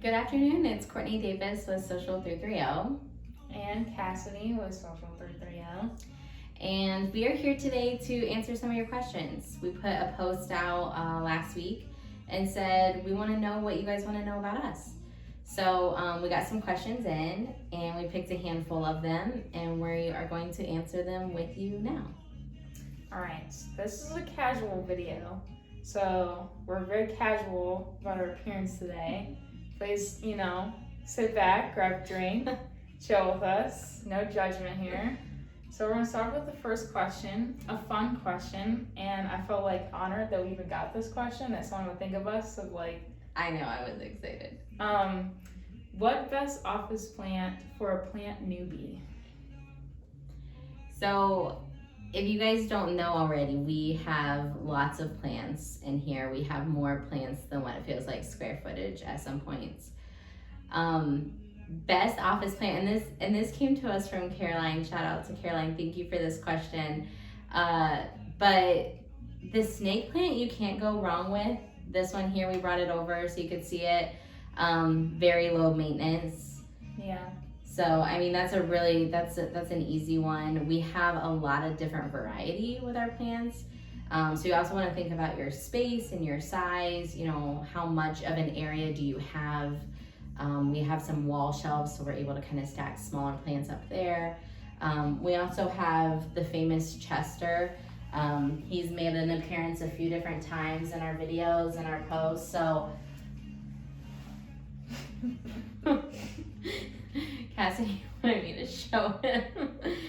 Good afternoon, it's Courtney Davis with Social 330. And Cassidy with Social 330. And we are here today to answer some of your questions. We put a post out last week and said we want to know what you guys want to know about us. So we got some questions in and we picked a handful of them and we are going to answer them with you now. Alright, this is a casual video. So we're very casual about our appearance today. Please, sit back, grab a drink, chill with us. No judgment here. So we're going to start with the first question, a fun question. And I felt honored that we even got this question, that someone would think of us of I know, I was excited. What best office plant for a plant newbie? So if you guys don't know already, we have lots of plants in here. We have more plants than what it feels like square footage at some points. Best office plant, and this came to us from Caroline. Shout out to Caroline. Thank you for this question. But the snake plant you can't go wrong with. This one here, we brought it over so you could see it. Very low maintenance. Yeah. So, I mean, that's an easy one. We have a lot of different variety with our plants. So you also want to think about your space and your size, how much of an area do you have? We have some wall shelves, so we're able to kind of stack smaller plants up there. We also have the famous Chester. He's made an appearance a few different times in our videos and our posts, so. Cassie wanted me to show him.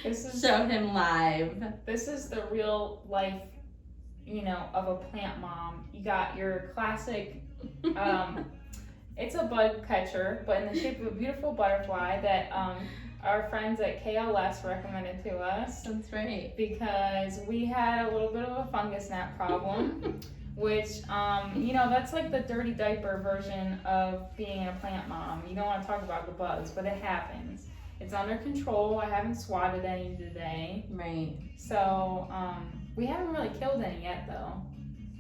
Show him live. This is the real life, of a plant mom. You got your classic, it's a bud catcher, but in the shape of a beautiful butterfly that our friends at KLS recommended to us. That's right. Because we had a little bit of a fungus gnat problem. Which, that's like the dirty diaper version of being a plant mom. You don't want to talk about the bugs, but it happens. It's under control. I haven't swatted any today. Right. So, we haven't really killed any yet, though.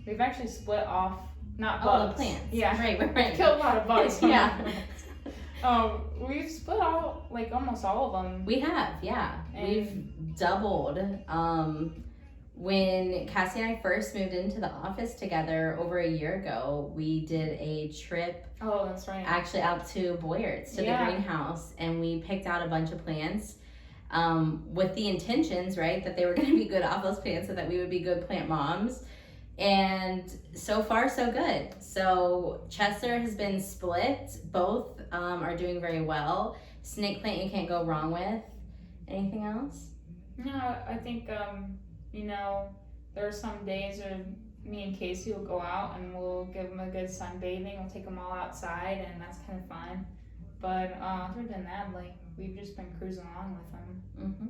We've actually split off, not bugs. The plants. Yeah. Right. Killed a lot of bugs. Yeah. We've split out, almost all of them. We have, yeah. And we've doubled. When Cassie and I first moved into the office together over a year ago, we did a trip. Oh, that's right. Actually out to Boyards, to the greenhouse, and we picked out a bunch of plants with the intentions, right, that they were going to be good office plants so that we would be good plant moms. And so far, so good. So Chester has been split. Both are doing very well. Snake plant you can't go wrong with. Anything else? No, I think... there are some days where me and Casey will go out and we'll give them a good sunbathing. We'll take them all outside, and that's kind of fun. But other than that, we've just been cruising along with them. Mm-hmm.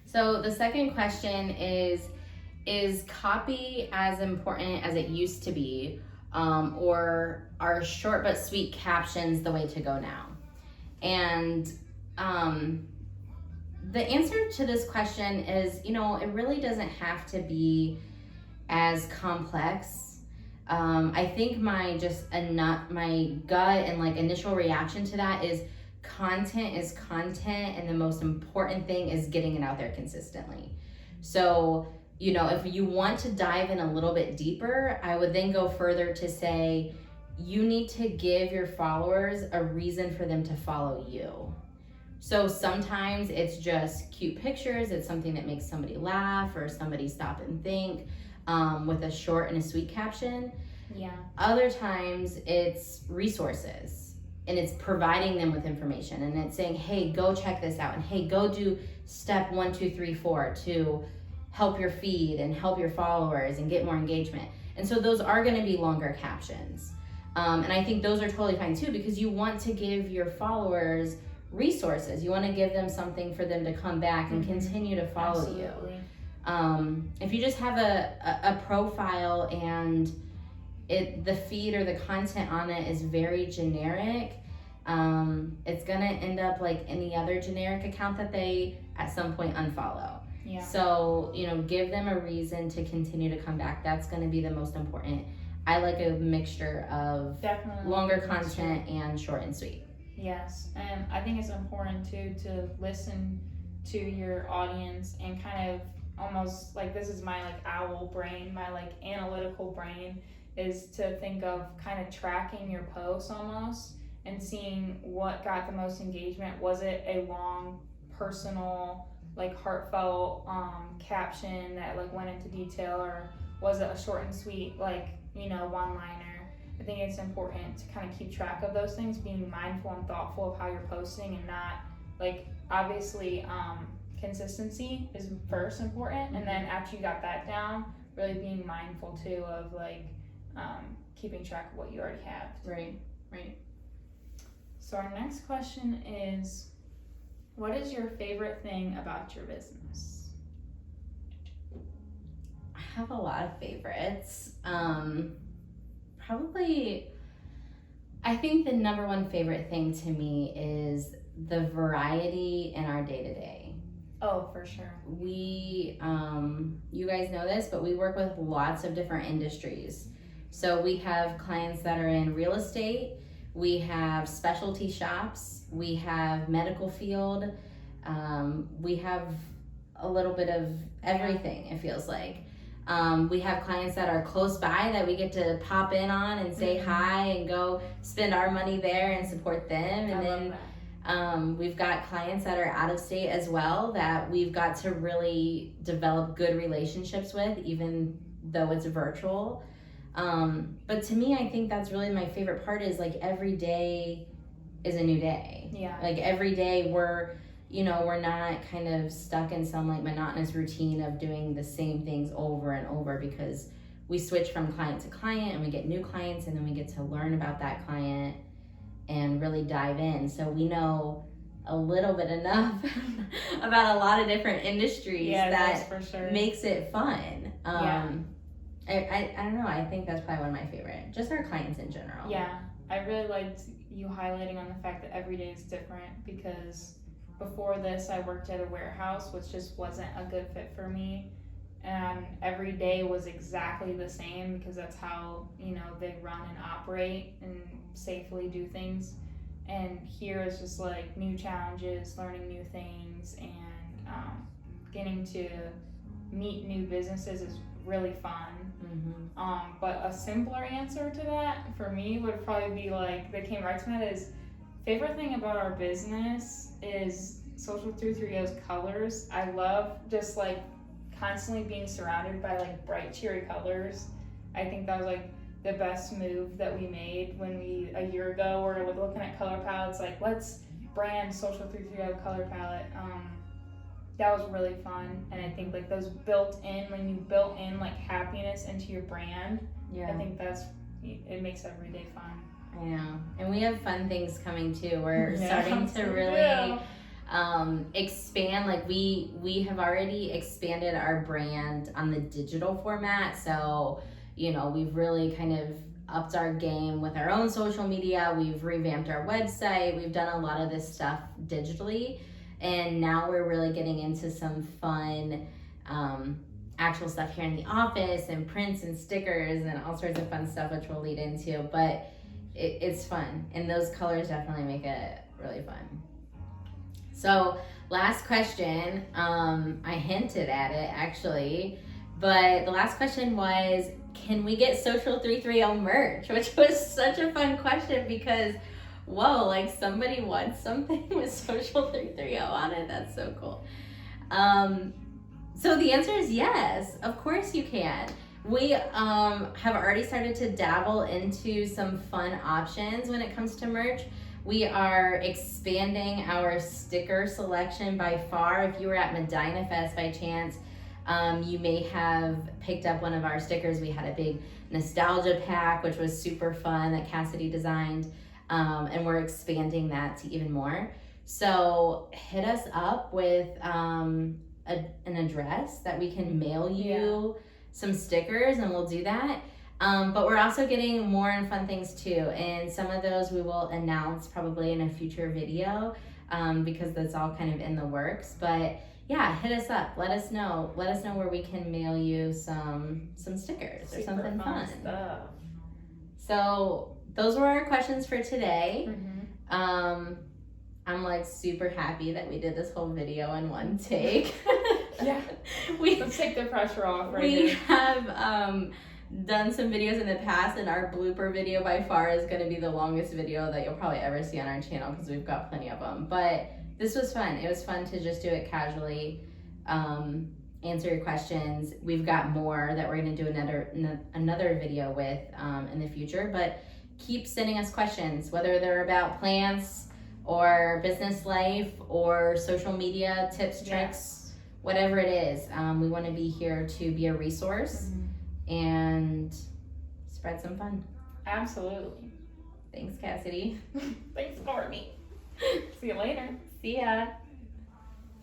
So the second question is copy as important as it used to be, or are short but sweet captions the way to go now? And the answer to this question is, it really doesn't have to be as complex. I think my gut and initial reaction to that is content is content, and the most important thing is getting it out there consistently. So, if you want to dive in a little bit deeper, I would then go further to say, you need to give your followers a reason for them to follow you. So sometimes it's just cute pictures, it's something that makes somebody laugh or somebody stop and think with a short and a sweet caption. Yeah. Other times it's resources, and it's providing them with information, and it's saying, hey, go check this out, and hey, go do step 1, 2, 3, 4 to help your feed and help your followers and get more engagement. And so those are going to be longer captions. And I think those are totally fine too, because you want to give your followers resources. You want to give them something for them to come back and continue to follow Absolutely. you. If you just have a profile and the feed or the content on it is very generic, it's gonna end up like any other generic account that they at some point unfollow. Yeah. So, give them a reason to continue to come back. That's going to be the most important I like a mixture of Definitely longer a mixture. content and short and sweet. Yes, and I think it's important too to listen to your audience and kind of almost like, this is my like owl brain, my like analytical brain, is to think of kind of tracking your posts almost and seeing what got the most engagement. Was it a long, personal, like heartfelt caption that like went into detail, or was it a short and sweet, like, you know, one-liner? I think it's important to kind of keep track of those things, being mindful and thoughtful of how you're posting, and not like, obviously consistency is first important, and then after you got that down, really being mindful too of like keeping track of what you already have. Right. So our next question is, what is your favorite thing about your business? I have a lot of favorites. Probably, I think the number one favorite thing to me is the variety in our day-to-day. Oh, for sure. We, you guys know this, but we work with lots of different industries. So we have clients that are in real estate, we have specialty shops, we have medical field, we have a little bit of everything, it feels like. We have clients that are close by that we get to pop in on and say hi and go spend our money there and support them. And then we've got clients that are out of state as well that we've got to really develop good relationships with, even though it's virtual. But to me, I think that's really my favorite part, is like every day is a new day. Yeah. Like every day we're not kind of stuck in some like monotonous routine of doing the same things over and over, because we switch from client to client and we get new clients, and then we get to learn about that client and really dive in. So we know a little bit enough about a lot of different industries that for sure makes it fun. I don't know, I think that's probably one of my favorite, just our clients in general. Yeah, I really liked you highlighting on the fact that every day is different, because before this I worked at a warehouse, which just wasn't a good fit for me, and every day was exactly the same, because that's how, you know, they run and operate and safely do things. And here is just like new challenges, learning new things, and getting to meet new businesses is really fun. But a simpler answer to that for me would probably be like, that came right to my head, is favorite thing about our business is Social 330's colors. I love just like constantly being surrounded by like bright, cheery colors. I think that was like the best move that we made when we, a year ago, were looking at color palettes, like let's brand Social 330 color palette. That was really fun, and I think like those when you built in like happiness into your brand, I think it makes every day fun. I know, and we have fun things coming too. We're starting to really expand. Like we have already expanded our brand on the digital format, so you know, we've really kind of upped our game with our own social media. We've revamped our website. We've done a lot of this stuff digitally. And now we're really getting into some fun actual stuff here in the office, and prints and stickers and all sorts of fun stuff, which we'll lead into. But it's fun, and those colors definitely make it really fun. So last question, I hinted at it actually, but the last question was, can we get Social 330 merch? Which was such a fun question, because whoa, like somebody wants something with Social 330 on it. That's so cool. So the answer is yes, of course you can. We have already started to dabble into some fun options when it comes to merch. We are expanding our sticker selection by far. If you were at Medina Fest by chance, you may have picked up one of our stickers. We had a big nostalgia pack, which was super fun, that Cassidy designed. And we're expanding that to even more. So hit us up with an address that we can mail you some stickers, and we'll do that. But we're also getting more and fun things too, and some of those we will announce probably in a future video, because that's all kind of in the works. But yeah, hit us up. Let us know where we can mail you some stickers or something fun. Stuff. So those were our questions for today. Mm-hmm. I'm like super happy that we did this whole video in one take. Yeah. Let's take the pressure off right We here. have done some videos in the past, and our blooper video by far is going to be the longest video that you'll probably ever see on our channel because we've got plenty of them. But this was fun. It was fun to just do it casually, answer your questions. We've got more that we're going to do another video with in the future. But keep sending us questions, whether they're about plants or business life or social media tips, tricks, whatever it is. We want to be here to be a resource and spread some fun. Absolutely. Thanks, Cassidy. Thanks, Courtney. See you later. See ya.